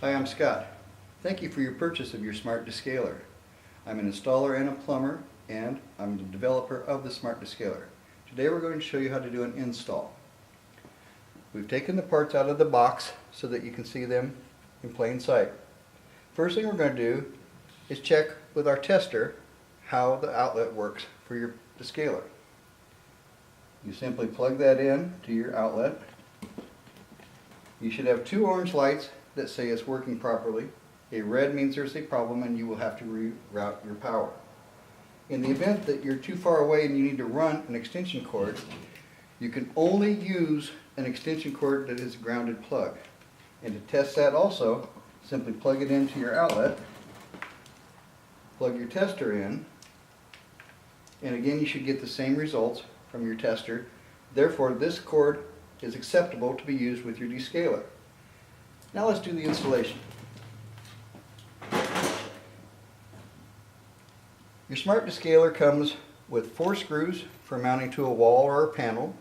Hi, I'm Scott. Thank you for your purchase of your Smart Descaler. I'm an installer and a plumber, and I'm the developer of the Smart Descaler. Today we're going to show you how to do an install. We've taken the parts out of the box so that you can see them in plain sight. First thing we're going to do is check with our tester how the outlet works for your Descaler. You simply plug that in to your outlet. You should have two orange lights that say it's working properly. A red means there's a problem and you will have to reroute your power. In the event that you're too far away and you need to run an extension cord, you can only use an extension cord that is a grounded plug. And to test that also, simply plug it into your outlet, plug your tester in, and again you should get the same results from your tester. Therefore this cord is acceptable to be used with your Descaler. Now let's do the installation. Your Smart Descaler comes with 4 screws for mounting to a wall or a panel.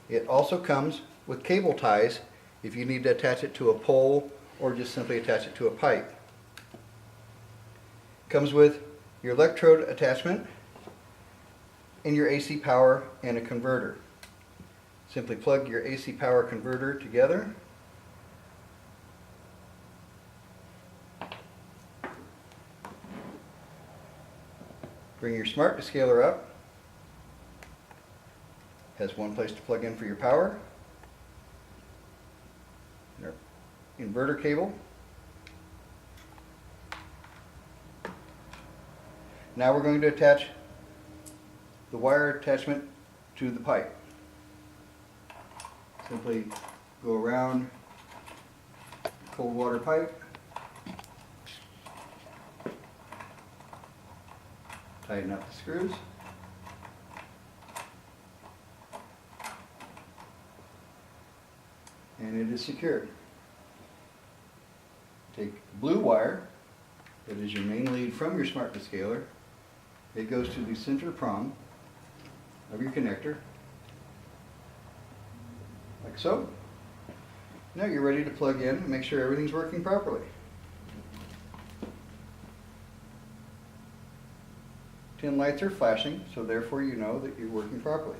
It also comes with cable ties if you need to attach it to a pole or just simply attach it to a pipe. It comes with your electrode attachment and your AC power and a converter. Simply plug your AC power converter together. Bring your Smart Descaler up. Has one place to plug in for your power. Your inverter cable. Now we're going to attach the wire attachment to the pipe. Simply go around cold water pipe. Tighten up the screws. And it is secured. Take blue wire, that is your main lead from your Smart Descaler. It goes to the center prong of your connector, like so. Now you're ready to plug in and make sure everything's working properly. 10 lights are flashing, so therefore you know that you're working properly.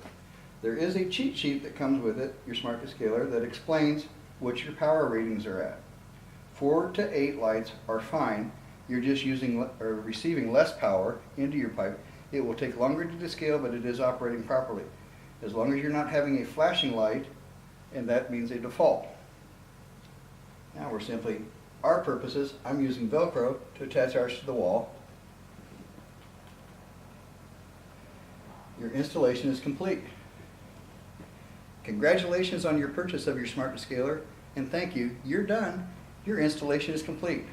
There is a cheat sheet that comes with it, your Smart Descaler, that explains what your power readings are at. 4 to 8 lights are fine. You're just using or receiving less power into your pipe. It will take longer to descale, but it is operating properly. As long as you're not having a flashing light, and that means a default. Now we're simply, our purposes, I'm using Velcro to attach ours to the wall. Your installation is complete. Congratulations on your purchase of your Smart Descaler, and thank you. You're done. Your installation is complete.